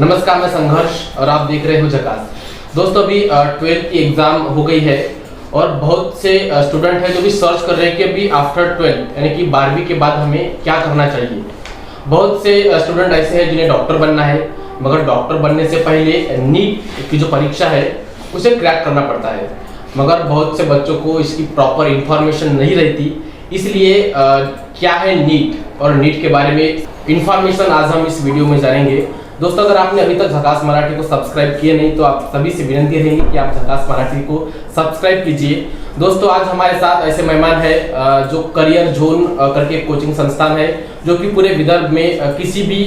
नमस्कार, मैं संघर्ष और आप देख रहे हो झकास। दोस्तों, अभी 12th की एग्जाम हो गई है और बहुत से स्टूडेंट हैं जो भी सर्च कर रहे हैं कि अभी आफ्टर 12th यानी कि 12वीं के बाद हमें क्या करना चाहिए। बहुत से स्टूडेंट ऐसे हैं जिन्हें डॉक्टर बनना है, मगर डॉक्टर बनने से पहले नीट की जो परीक्षा है उसे क्रैक करना पड़ता है। मगर बहुत से बच्चों को इसकी प्रॉपर इंफॉर्मेशन नहीं रहती, इसलिए क्या है नीट और नीट के बारे में इंफॉर्मेशन आज हम इस वीडियो में जानेंगे। दोस्तों, अगर आपने अभी तक झकास मराठी को सब्सक्राइब किए नहीं तो आप सभी से विनती रहेगी कि आप झकास मराठी को सब्सक्राइब कीजिए। दोस्तों, आज हमारे साथ ऐसे मेहमान है जो करियर जोन करके कोचिंग संस्थान है जो कि पूरे विदर्भ में किसी भी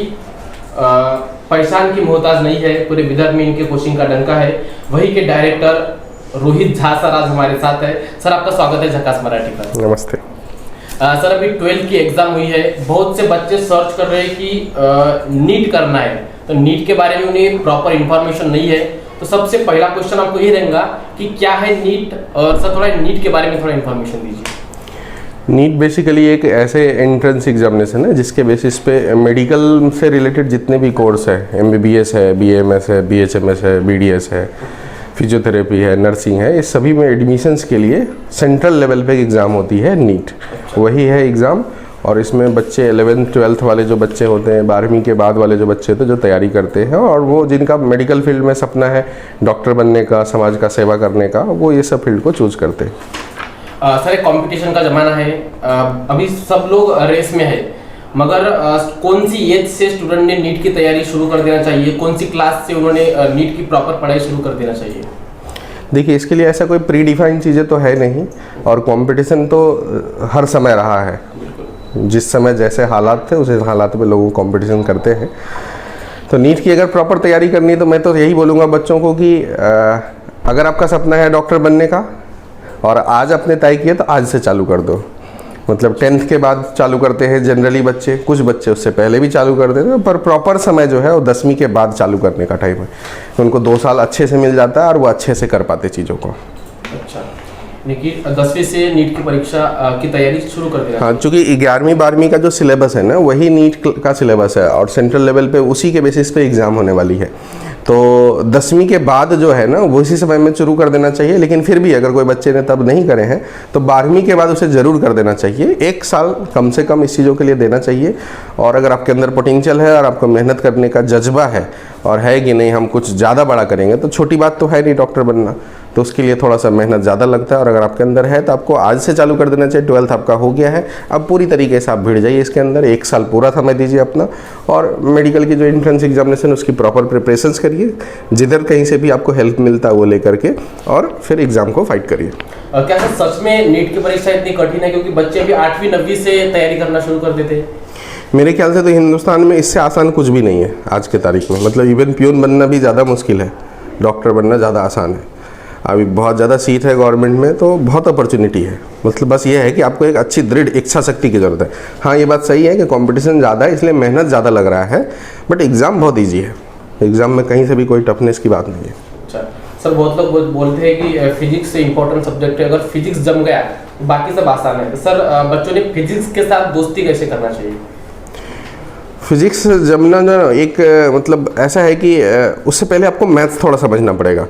पहचान की मोहताज नहीं है। पूरे विदर्भ में इनके कोचिंग का डंका है। वही के डायरेक्टर रोहित झा सर आज हमारे साथ है। सर, आपका स्वागत है झकास मराठी पर। नमस्ते। सर, अभी 12th की एग्जाम हुई है। बहुत से बच्चे सर्च कर रहे हैं कि नीट करना है, तो नीट के बारे में उन्हें प्रॉपर इंफॉर्मेशन नहीं है। तो सबसे पहला क्वेश्चन आपको ये रहेगा कि क्या है नीट, और सर थोड़ा नीट के बारे में थोड़ा इंफॉर्मेशन दीजिए। नीट बेसिकली एक ऐसे एंट्रेंस एग्जामिनेशन है जिसके बेसिस पे मेडिकल से रिलेटेड जितने भी कोर्स है, MBBS है, BAMS है, BHMS है, BDS है, फिजियोथेरेपी है, नर्सिंग है, इस सभी में एडमिशन्स के लिए सेंट्रल लेवल पे एग्ज़ाम होती है नीट। वही है एग्ज़ाम। और इसमें बच्चे 11th 12th वाले जो बच्चे होते हैं, 12वीं के बाद वाले जो बच्चे होते हैं जो तैयारी करते हैं, और वो जिनका मेडिकल फील्ड में सपना है डॉक्टर बनने का, समाज का सेवा करने का, वो ये सब फील्ड को चूज करते हैं। सर, कंपटीशन का ज़माना है, अभी सब लोग रेस में है, मगर कौन सी एज से स्टूडेंट ने नीट की तैयारी शुरू कर देना चाहिए? कौन सी क्लास से उन्होंने नीट की प्रॉपर पढ़ाई शुरू कर देना चाहिए? देखिए, इसके लिए ऐसा कोई प्री डिफाइंड चीज़ें तो है नहीं, और कंपटीशन तो हर समय रहा है। जिस समय जैसे हालात थे उस हालात में लोग कंपटीशन करते हैं। तो नीट की अगर प्रॉपर तैयारी करनी है तो मैं तो यही बोलूँगा बच्चों को कि अगर आपका सपना है डॉक्टर बनने का और आज आपने तय किया तो आज से चालू कर दो। मतलब 10th के बाद चालू करते हैं जनरली बच्चे, कुछ बच्चे उससे पहले भी चालू कर देते हैं, पर प्रॉपर समय जो है वो 10वीं के बाद चालू करने का टाइम है। उनको 2 साल अच्छे से मिल जाता है और वो अच्छे से कर पाते चीज़ों को। अच्छा, लेकिन 10वीं से नीट की परीक्षा की तैयारी शुरू कर दिया। हाँ, चूँकि 11वीं 12वीं का जो सिलेबस है ना वही नीट का सिलेबस है और सेंट्रल लेवल पे उसी के बेसिस पे एग्ज़ाम होने वाली है। तो 10वीं के बाद जो है ना वो इसी समय में शुरू कर देना चाहिए। लेकिन फिर भी अगर कोई बच्चे ने तब नहीं करे हैं तो 12वीं के बाद उसे ज़रूर कर देना चाहिए। 1 साल कम से कम इस चीज़ों के लिए देना चाहिए। और अगर आपके अंदर पोटेंशियल है और आपको मेहनत करने का जज्बा है और है कि नहीं हम कुछ ज़्यादा बड़ा करेंगे, तो छोटी बात तो है नहीं डॉक्टर बनना, तो उसके लिए थोड़ा सा मेहनत ज़्यादा लगता है। और अगर आपके अंदर है तो आपको आज से चालू कर देना चाहिए। 12th आपका हो गया है, अब पूरी तरीके से आप भिड़ जाइए इसके अंदर। 1 साल पूरा समय दीजिए अपना, और मेडिकल की जो एंट्रेंस एग्जामिनेशन उसकी प्रॉपर प्रिपरेशंस करिए, जिधर कहीं से भी आपको हेल्प मिलता है वो लेकर के, और फिर एग्ज़ाम को फाइट करिए। क्या सच में नीट की परीक्षा इतनी कठिन है? क्योंकि बच्चे अभी 8वीं 9वीं से तैयारी करना शुरू कर देते हैं। मेरे ख्याल से तो हिंदुस्तान में इससे आसान कुछ भी नहीं है आज के तारीख में। मतलब इवन पियून बनना भी ज़्यादा मुश्किल है, डॉक्टर बनना ज़्यादा आसान है। अभी बहुत ज़्यादा सीट है गवर्नमेंट में, तो बहुत अपॉर्चुनिटी है। मतलब बस ये है कि आपको एक अच्छी दृढ़ इच्छा शक्ति की ज़रूरत है। हाँ, ये बात सही है कि कंपटीशन ज़्यादा है इसलिए मेहनत ज़्यादा लग रहा है, बट एग्ज़ाम बहुत ईजी है। एग्ज़ाम में कहीं से भी कोई टफनेस की बात नहीं है। अच्छा सर, बहुत लोग बोलते हैं कि फिजिक्स से इंपॉर्टेंट सब्जेक्ट है, अगर फिजिक्स जम गया बाकी सब आसान है। तो सर, बच्चों ने फिजिक्स के साथ दोस्ती कैसे करना चाहिए? फिजिक्स जमना ना एक मतलब ऐसा है कि उससे पहले आपको मैथ्स थोड़ा समझना पड़ेगा,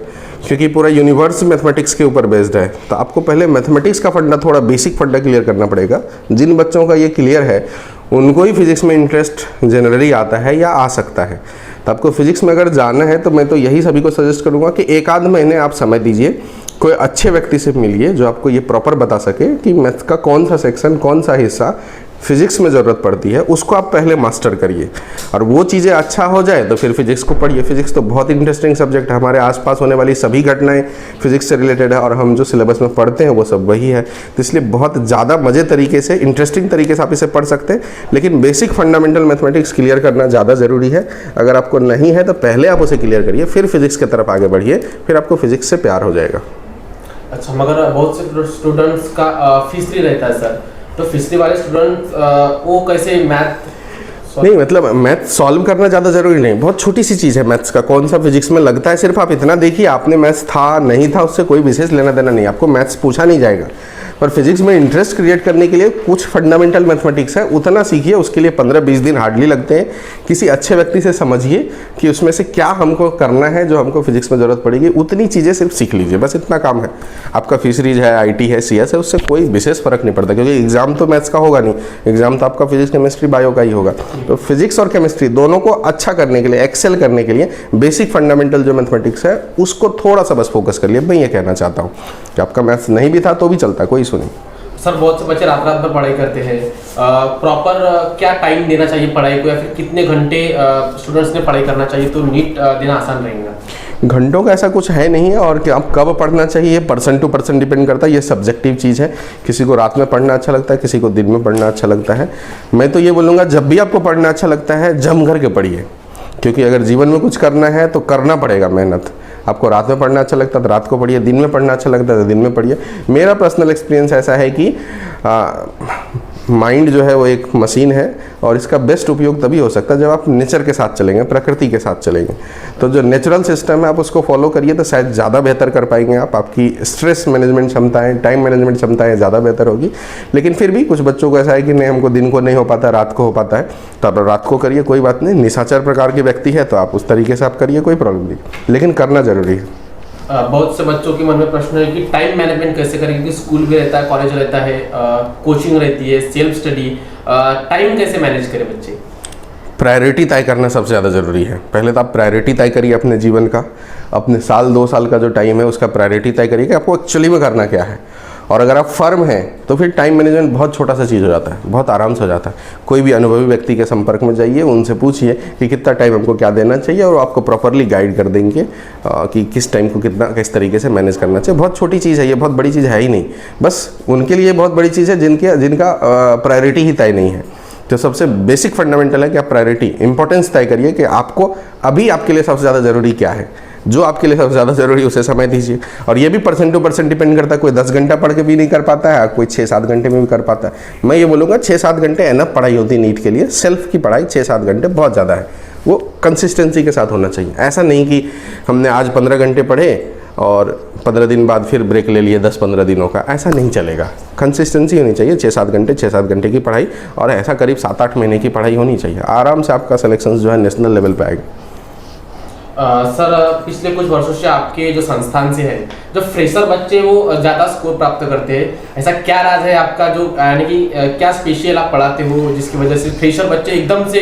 क्योंकि पूरा यूनिवर्स मैथमेटिक्स के ऊपर बेस्ड है। तो आपको पहले मैथमेटिक्स का फंडा, थोड़ा बेसिक फंडा क्लियर करना पड़ेगा। जिन बच्चों का ये क्लियर है उनको ही फिजिक्स में इंटरेस्ट जनरली आता है या आ सकता है। तो आपको फिजिक्स में अगर जाना है तो मैं तो यही सभी को सजेस्ट करूँगा कि 1 आध महीने आप समय दीजिए, कोई अच्छे व्यक्ति से मिलिए जो आपको ये प्रॉपर बता सके कि मैथ्स का कौन सा सेक्शन, कौन सा हिस्सा फिजिक्स में ज़रूरत पड़ती है, उसको आप पहले मास्टर करिए। और वो चीज़ें अच्छा हो जाए तो फिर फिजिक्स को पढ़िए। फिजिक्स तो बहुत इंटरेस्टिंग सब्जेक्ट है। हमारे आसपास होने वाली सभी घटनाएं फिजिक्स से रिलेटेड है, और हम जो सिलेबस में पढ़ते हैं वो सब वही है। तो इसलिए बहुत ज़्यादा मज़े तरीके से, इंटरेस्टिंग तरीके से आप इसे पढ़ सकते हैं। लेकिन बेसिक फंडामेंटल मैथमेटिक्स क्लियर करना ज़्यादा ज़रूरी है। अगर आपको नहीं है तो पहले आप उसे क्लियर करिए, फिर फिजिक्स की तरफ आगे बढ़िए, फिर आपको फिजिक्स से प्यार हो जाएगा। अच्छा, मगर बहुत से स्टूडेंट्स का फीस फ्री रहता है सर, तो फिजिक्स वाले स्टूडेंट वो कैसे मैथ नहीं, मतलब मैथ सॉल्व करना ज़्यादा ज़रूरी नहीं, बहुत छोटी सी चीज़ है मैथ्स का। कौन सा फिजिक्स में लगता है, सिर्फ आप इतना देखिए आपने मैथ्स था नहीं था उससे कोई विशेष लेना देना नहीं। आपको मैथ्स पूछा नहीं जाएगा, पर फिजिक्स में इंटरेस्ट क्रिएट करने के लिए कुछ फंडामेंटल मैथमेटिक्स है, उतना सीखिए, उसके लिए 15-20 दिन हार्डली लगते हैं। किसी अच्छे व्यक्ति से समझिए कि उसमें से क्या हमको करना है, जो हमको फिजिक्स में ज़रूरत पड़ेगी, उतनी चीज़ें सिर्फ सीख लीजिए, बस इतना काम है। आपका फिशरीज है, IT है, CS है, उससे कोई विशेष फ़र्क नहीं पड़ता, क्योंकि एग्जाम तो मैथ्स का होगा नहीं, एग्जाम तो आपका फिजिक्स केमिस्ट्री बायो का ही होगा। तो फिजिक्स और केमिस्ट्री दोनों को अच्छा करने के लिए, एक्सेल करने के लिए बेसिक फंडामेंटल जो मैथमेटिक्स है उसको थोड़ा सा बस फोकस कर लिए। मैं ये कहना चाहता हूँ कि आपका मैथ्स नहीं भी था तो भी चलता, कोई इशू नहीं। सर बहुत से बच्चे रात रात भर पढ़ाई करते हैं, प्रॉपर क्या टाइम देना चाहिए पढ़ाई को, या फिर कितने घंटे स्टूडेंट्स ने पढ़ाई करना चाहिए तो नीट देना आसान रहेगा? घंटों का ऐसा कुछ है नहीं है, और कि आप कब पढ़ना चाहिए पर्सन टू पर्सन डिपेंड करता है, ये सब्जेक्टिव चीज़ है। किसी को रात में पढ़ना अच्छा लगता है, किसी को दिन में पढ़ना अच्छा लगता है। मैं तो ये बोलूँगा जब भी आपको पढ़ना अच्छा लगता है जम करके पढ़िए, क्योंकि अगर जीवन में कुछ करना है तो करना पड़ेगा मेहनत। आपको रात में पढ़ना अच्छा लगता है तो रात को पढ़िए, दिन में पढ़ना अच्छा लगता है तो दिन में पढ़िए। मेरा पर्सनल एक्सपीरियंस ऐसा है कि माइंड जो है वो एक मशीन है, और इसका बेस्ट उपयोग तभी हो सकता है जब आप नेचर के साथ चलेंगे, प्रकृति के साथ चलेंगे। तो जो नेचुरल सिस्टम है आप उसको फॉलो करिए तो शायद ज़्यादा बेहतर कर पाएंगे आप। आपकी स्ट्रेस मैनेजमेंट क्षमताएं, टाइम मैनेजमेंट क्षमताएं ज़्यादा बेहतर होगी। लेकिन फिर भी कुछ बच्चों को ऐसा है कि नहीं, हमको दिन को नहीं हो पाता, रात को हो पाता है, तो आप रात को करिए, कोई बात नहीं। निशाचर प्रकार के व्यक्ति है तो आप उस तरीके से आप करिए, कोई प्रॉब्लम नहीं, लेकिन करना ज़रूरी है। बहुत से बच्चों के मन में प्रश्न है कि टाइम मैनेजमेंट कैसे करें, क्योंकि स्कूल भी रहता है, कॉलेज रहता है, कोचिंग रहती है, सेल्फ स्टडी, टाइम कैसे मैनेज करें बच्चे? प्रायोरिटी तय करना सबसे ज़्यादा ज़रूरी है। पहले तो आप प्रायोरिटी तय करिए अपने जीवन का, अपने साल 2 साल का जो टाइम है उसका प्रायोरिटी तय करिए कि आपको एक्चुअली में करना क्या है। और अगर आप फर्म हैं तो फिर टाइम मैनेजमेंट बहुत छोटा सा चीज़ हो जाता है, बहुत आराम से हो जाता है। कोई भी अनुभवी व्यक्ति के संपर्क में जाइए, उनसे पूछिए कि कितना टाइम हमको क्या देना चाहिए, और आपको प्रॉपरली गाइड कर देंगे कि किस टाइम को किस तरीके से मैनेज करना चाहिए। बहुत छोटी चीज़ है ये, बहुत बड़ी चीज़ है ही नहीं, बस उनके लिए बहुत बड़ी चीज़ है जिनका प्रायोरिटी ही तय नहीं है। तो सबसे बेसिक फंडामेंटल है कि आप प्रायोरिटी, इंपॉर्टेंस तय करिए कि आपको अभी आपके लिए सबसे ज़्यादा ज़रूरी क्या है। जो आपके लिए सबसे ज़्यादा ज़रूरी है उसे समय दीजिए। और ये भी पर्सन टू पर्सन डिपेंड करता है, कोई 10 घंटा पढ़ के भी नहीं कर पाता है, कोई 6-7 घंटे में भी कर पाता है। मैं ये बोलूँगा 6-7 घंटे एनफ पढ़ाई होती है नीट के लिए। सेल्फ की पढ़ाई 6-7 घंटे बहुत ज़्यादा है, वो कंसिस्टेंसी के साथ होना चाहिए। ऐसा नहीं कि हमने आज 15 घंटे पढ़े और 15 दिन बाद फिर ब्रेक ले लिए 10-15 दिनों का, ऐसा नहीं चलेगा। कंसिस्टेंसी होनी चाहिए, 6-7 घंटे की पढ़ाई, और ऐसा करीब 7-8 महीने की पढ़ाई होनी चाहिए। आराम से आपका सिलेक्शन जो है नेशनल लेवल पे आएगा। सर पिछले कुछ वर्षों से आपके जो संस्थान से है, जो फ्रेशर बच्चे वो ज़्यादा स्कोर प्राप्त करते हैं, ऐसा क्या राज है आपका, जो यानी कि क्या स्पेशल आप पढ़ाते हो जिसकी वजह से फ्रेशर बच्चे एकदम से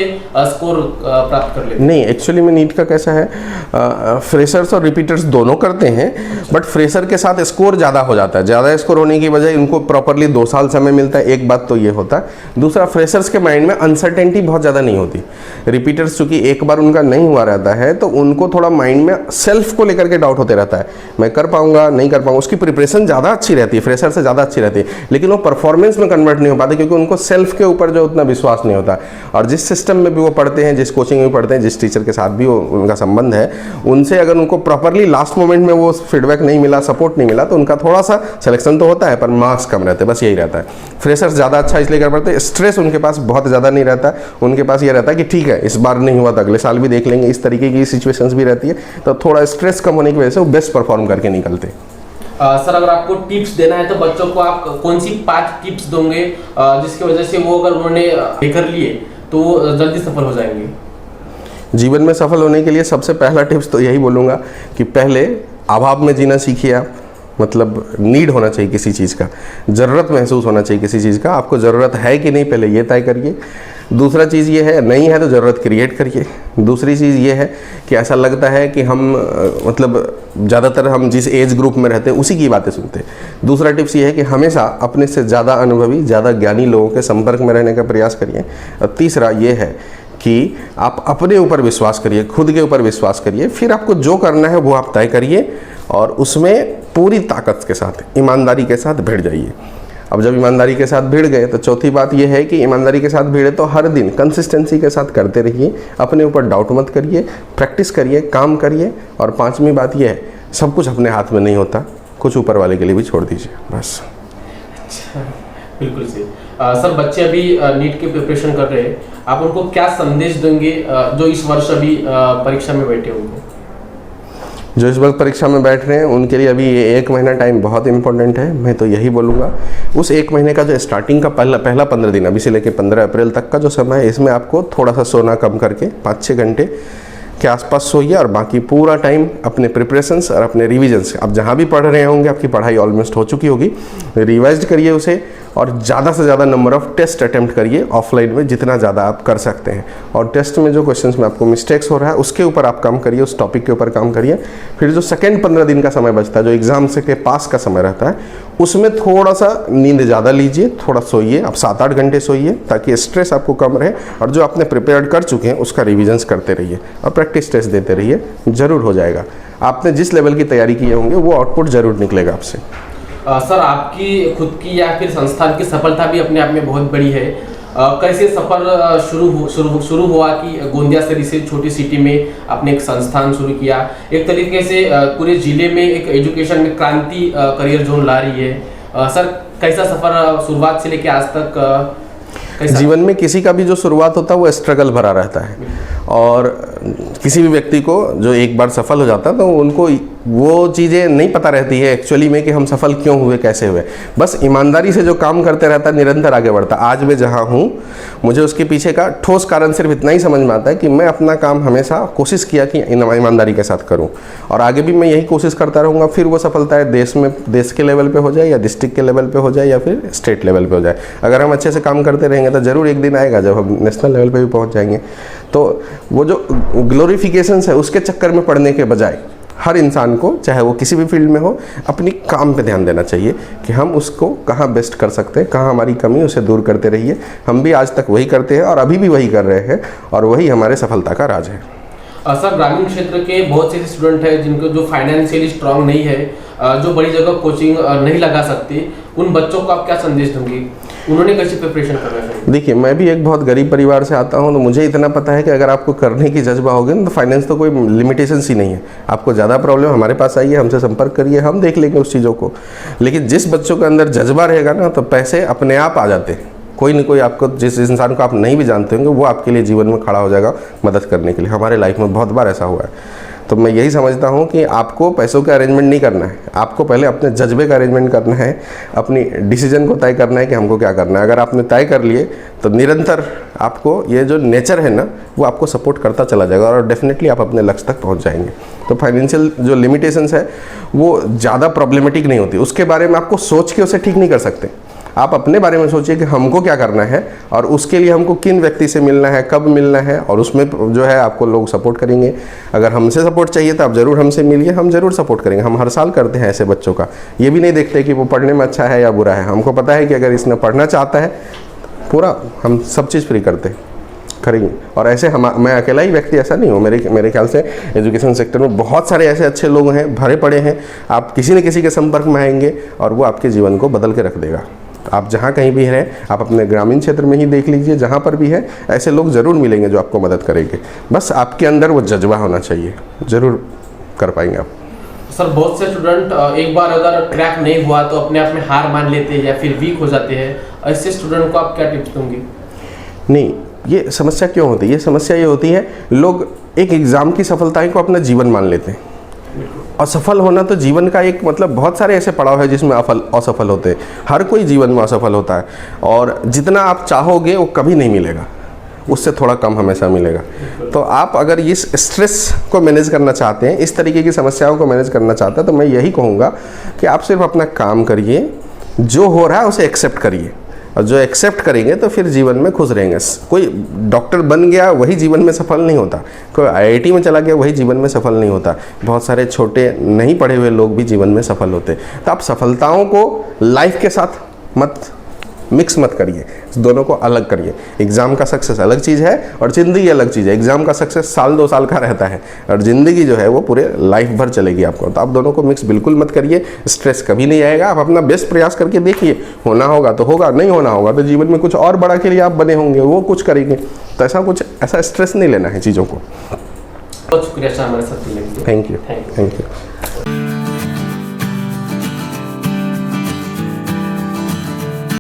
स्कोर प्राप्त कर लेते हैं? नहीं, एक्चुअली में नीट का कैसा है, फ्रेशर्स और रिपीटर्स दोनों करते हैं, बट फ्रेशर के साथ स्कोर ज़्यादा हो जाता है। ज़्यादा स्कोर होने की वजह उनको प्रॉपरली 2 साल समय मिलता है, एक बात तो ये होता है। दूसरा, फ्रेशर्स के माइंड में अनसर्टेनिटी बहुत ज़्यादा नहीं होती। रिपीटर्स चूँकि एक बार उनका नहीं हुआ रहता है तो उनको थोड़ा माइंड में सेल्फ को लेकर के डाउट होते रहता है, मैं कर पाऊंगा नहीं कर पाऊंगा। उसकी प्रिपरेशन ज़्यादा अच्छी रहती है, फ्रेशर से ज़्यादा अच्छी रहती है, लेकिन वो परफॉर्मेंस में कन्वर्ट नहीं हो पाते, क्योंकि उनको सेल्फ के ऊपर जो उतना विश्वास नहीं होता। और जिस सिस्टम में भी वो पढ़ते हैं, जिस कोचिंग में पढ़ते हैं, जिस टीचर के साथ भी वो उनका संबंध है, उनसे अगर उनको प्रॉपरली लास्ट मोमेंट में वो फीडबैक नहीं मिला, सपोर्ट नहीं मिला, तो उनका थोड़ा सा सिलेक्शन तो होता है पर मार्क्स कम रहते हैं, बस यही रहता है। फ्रेशर्स ज़्यादा अच्छा इसलिए कर पाते हैं, स्ट्रेस उनके पास बहुत ज़्यादा नहीं रहता। उनके पास ये रहता है कि ठीक है इस बार नहीं हुआ तो अगले साल भी देख लेंगे, इस तरीके की सिचुएशंस भी रहती है। तो थोड़ा स्ट्रेस कम होने की वजह से वो बेस्ट परफॉर्म करके निकलते हैं। सर अगर आपको टिप्स देना है तो बच्चों को आप कौन सी 5 टिप्स दोगे जिसकी वजह से वो अगर उन्होंने कर लिए तो वो जल्दी सफल हो जाएंगे? जीवन में सफल होने के लिए सबसे पहला टिप्स तो यही बोलूँगा कि पहले अभाव में जीना सीखिए आप। मतलब नीड होना चाहिए किसी चीज़ का, ज़रूरत महसूस होना चाहिए किसी चीज़ का। आपको ज़रूरत है कि नहीं पहले ये तय करिए। दूसरा चीज़ ये है, नहीं है तो ज़रूरत क्रिएट करिए। दूसरी चीज़ ये है कि ऐसा लगता है कि हम मतलब ज़्यादातर हम जिस एज ग्रुप में रहते हैं उसी की बातें सुनते हैं। दूसरा टिप्स ये है कि हमेशा अपने से ज़्यादा अनुभवी, ज़्यादा ज्ञानी लोगों के संपर्क में रहने का प्रयास करिए। और तीसरा ये है कि आप अपने ऊपर विश्वास करिए, खुद के ऊपर विश्वास करिए। फिर आपको जो करना है वो आप तय करिए और उसमें पूरी ताकत के साथ, ईमानदारी के साथ भिड़ जाइए। अब जब ईमानदारी के साथ भिड़ गए तो चौथी बात यह है कि ईमानदारी के साथ भिड़े तो हर दिन कंसिस्टेंसी के साथ करते रहिए, अपने ऊपर डाउट मत करिए, प्रैक्टिस करिए, काम करिए। और पांचवी बात यह है, सब कुछ अपने हाथ में नहीं होता, कुछ ऊपर वाले के लिए भी छोड़ दीजिए, बस। बिल्कुल सही। सर बच्चे अभी नीट की प्रिपरेशन कर रहे हैं, आप उनको क्या संदेश देंगे जो इस वर्ष अभी परीक्षा में बैठे उनको? जो इस वक्त परीक्षा में बैठ रहे हैं उनके लिए अभी ये 1 महीना टाइम बहुत इंपॉर्टेंट है। मैं तो यही बोलूँगा, उस 1 महीने का जो स्टार्टिंग का पहला 15 दिन, अभी से लेकर 15 अप्रैल तक का जो समय है, इसमें आपको थोड़ा सा सोना कम करके 5-6 घंटे के आसपास सोइए और बाकी पूरा टाइम अपने प्रिपरेशंस और अपने रिविजन्स, आप जहाँ भी पढ़ रहे होंगे आपकी पढ़ाई ऑलमोस्ट हो चुकी होगी, रिवाइज करिए उसे और ज़्यादा से ज़्यादा नंबर ऑफ़ टेस्ट अटेम्प्ट करिए ऑफलाइन में जितना ज़्यादा आप कर सकते हैं। और टेस्ट में जो क्वेश्चंस में आपको मिस्टेक्स हो रहा है उसके ऊपर आप काम करिए, उस टॉपिक के ऊपर काम करिए। फिर जो सेकेंड 15 दिन का समय बचता है, जो एग्ज़ाम से के पास का समय रहता है, उसमें थोड़ा सा नींद ज़्यादा लीजिए, थोड़ा सोइए, आप 7-8 घंटे सोइए ताकि स्ट्रेस आपको कम रहे और जो आपने प्रिपेयर कर चुके हैं उसका रिविजन्स करते रहिए और प्रैक्टिस टेस्ट देते रहिए, ज़रूर हो जाएगा। आपने जिस लेवल की तैयारी किए होंगे वो आउटपुट ज़रूर निकलेगा आपसे। सर, आपकी खुद की या फिर संस्थान की सफलता भी अपने आप में बहुत बड़ी है। कैसे सफर शुरू हुआ कि गोंदिया से इसे छोटी सिटी में आपने एक संस्थान शुरू किया, एक तरीके से पूरे जिले में एक एजुकेशन में क्रांति करियर जोन ला रही है। सर, कैसा सफर शुरुआत से लेके आज तक कैसा? जीवन में किसी का भी जो शुरुआत होता है वो स्ट्रगल भरा रहता है और किसी भी व्यक्ति को जो एक बार सफल हो जाता है तो उनको वो चीज़ें नहीं पता रहती है एक्चुअली में कि हम सफल क्यों हुए, कैसे हुए। बस ईमानदारी से जो काम करते रहता है निरंतर आगे बढ़ता। आज मैं जहाँ हूँ मुझे उसके पीछे का ठोस कारण सिर्फ इतना ही समझ में आता है कि मैं अपना काम हमेशा कोशिश किया कि ईमानदारी के साथ करूँ और आगे भी मैं यही कोशिश करता रहूँगा। फिर वो सफलता है देश के लेवल पर हो जाए या डिस्ट्रिक्ट के लेवल पर हो जाए या फिर स्टेट लेवल पर हो जाए। अगर हम अच्छे से काम करते रहेंगे तो ज़रूर एक दिन आएगा जब हम नेशनल लेवल पे भी पहुंच जाएंगे। तो वो जो ग्लोरिफिकेशंस है उसके चक्कर में पड़ने के बजाय हर इंसान को, चाहे वो किसी भी फील्ड में हो, अपनी काम पे ध्यान देना चाहिए कि हम उसको कहाँ बेस्ट कर सकते हैं, कहाँ हमारी कमी, उसे दूर करते रहिए। हम भी आज तक वही करते हैं और अभी भी वही कर रहे हैं और वही हमारे सफलता का राज है। सर, ग्रामीण क्षेत्र के बहुत से स्टूडेंट हैं जिनको जो फाइनेंशियली स्ट्रांग नहीं है, जो बड़ी जगह कोचिंग नहीं लगा सकते, उन बच्चों को आप क्या संदेश देंगे? उन्होंने कैसे प्रिपरेशन करना चाहिए? देखिए, मैं भी एक बहुत गरीब परिवार से आता हूँ तो मुझे इतना पता है कि अगर आपको करने की जज्बा होगी ना तो फाइनेंस तो कोई लिमिटेशंस ही नहीं है। आपको ज़्यादा प्रॉब्लम हमारे पास आइए, हमसे संपर्क करिए, हम देख लेंगे उस चीज़ों को। लेकिन जिस बच्चों के अंदर जज्बा रहेगा ना तो पैसे अपने आप आ जाते हैं। कोई ना कोई आपको, जिस इंसान को आप नहीं भी जानते होंगे, वो आपके लिए जीवन में खड़ा हो जाएगा मदद करने के लिए। हमारे लाइफ में बहुत बार ऐसा हुआ है। तो मैं यही समझता हूँ कि आपको पैसों का अरेंजमेंट नहीं करना है, आपको पहले अपने जज्बे का अरेंजमेंट करना है, अपनी डिसीजन को तय करना है कि हमको क्या करना है। अगर आपने तय कर लिए तो निरंतर आपको ये जो नेचर है ना वो आपको सपोर्ट करता चला जाएगा और डेफिनेटली आप अपने लक्ष्य तक पहुँच जाएंगे। तो फाइनेंशियल जो लिमिटेशंस है वो ज़्यादा प्रॉब्लमेटिक नहीं होती, उसके बारे में आपको सोच के उसे ठीक नहीं कर सकते। आप अपने बारे में सोचिए कि हमको क्या करना है और उसके लिए हमको किन व्यक्ति से मिलना है, कब मिलना है, और उसमें जो है आपको लोग सपोर्ट करेंगे। अगर हमसे सपोर्ट चाहिए तो आप ज़रूर हमसे मिलिए, हम ज़रूर सपोर्ट करेंगे। हम हर साल करते हैं ऐसे बच्चों का। ये भी नहीं देखते कि वो पढ़ने में अच्छा है या बुरा है। हमको पता है कि अगर इसने पढ़ना चाहता है पूरा, हम सब चीज़ फ्री करते हैं, करेंगे। और ऐसे मैं अकेला ही व्यक्ति ऐसा नहीं हूँ, मेरे ख्याल से एजुकेशन सेक्टर में बहुत सारे ऐसे अच्छे लोग हैं, भरे पड़े हैं। आप किसी न किसी के संपर्क में आएंगे और वो आपके जीवन को बदल के रख देगा। आप जहाँ कहीं भी रहें, आप अपने ग्रामीण क्षेत्र में ही देख लीजिए, जहाँ पर भी है ऐसे लोग ज़रूर मिलेंगे जो आपको मदद करेंगे। बस आपके अंदर वो जज्बा होना चाहिए, ज़रूर कर पाएंगे आप। सर, बहुत से स्टूडेंट एक बार अगर क्रैक नहीं हुआ तो अपने आप में हार मान लेते हैं या फिर वीक हो जाते हैं। ऐसे स्टूडेंट को आप क्या टिप्स देंगे? नहीं, ये समस्या क्यों होती है? ये समस्या ये होती है, लोग एक एग्ज़ाम की सफलताएं को अपना जीवन मान लेते हैं। असफल होना तो जीवन का एक मतलब, बहुत सारे ऐसे पड़ाव है जिसमें असफल होते हैं। हर कोई जीवन में असफल होता है और जितना आप चाहोगे वो कभी नहीं मिलेगा, उससे थोड़ा कम हमेशा मिलेगा। तो आप अगर इस स्ट्रेस को मैनेज करना चाहते हैं, इस तरीके की समस्याओं को मैनेज करना चाहते हैं, तो मैं यही कहूँगा कि आप सिर्फ अपना काम करिए, जो हो रहा है उसे एक्सेप्ट करिए और जो एक्सेप्ट करेंगे तो फिर जीवन में खुश रहेंगे। कोई डॉक्टर बन गया वही जीवन में सफल नहीं होता, कोई IIT में चला गया वही जीवन में सफल नहीं होता। बहुत सारे छोटे नहीं पढ़े हुए लोग भी जीवन में सफल होते। तो आप सफलताओं को लाइफ के साथ मिक्स मत करिए, दोनों को अलग करिए। एग्ज़ाम का सक्सेस अलग चीज़ है और ज़िंदगी अलग चीज़ है। एग्ज़ाम का सक्सेस 1-2 साल का रहता है और ज़िंदगी जो है वो पूरे लाइफ भर चलेगी आपको। तो आप दोनों को मिक्स बिल्कुल मत करिए, स्ट्रेस कभी नहीं आएगा। आप अपना बेस्ट प्रयास करके देखिए, होना होगा तो होगा, नहीं होना होगा तो जीवन में कुछ और बड़ा के लिए आप बने होंगे, वो कुछ करेंगे। तो ऐसा स्ट्रेस नहीं लेना है चीज़ों को। बहुत शुक्रिया हमारे साथ। Thank you.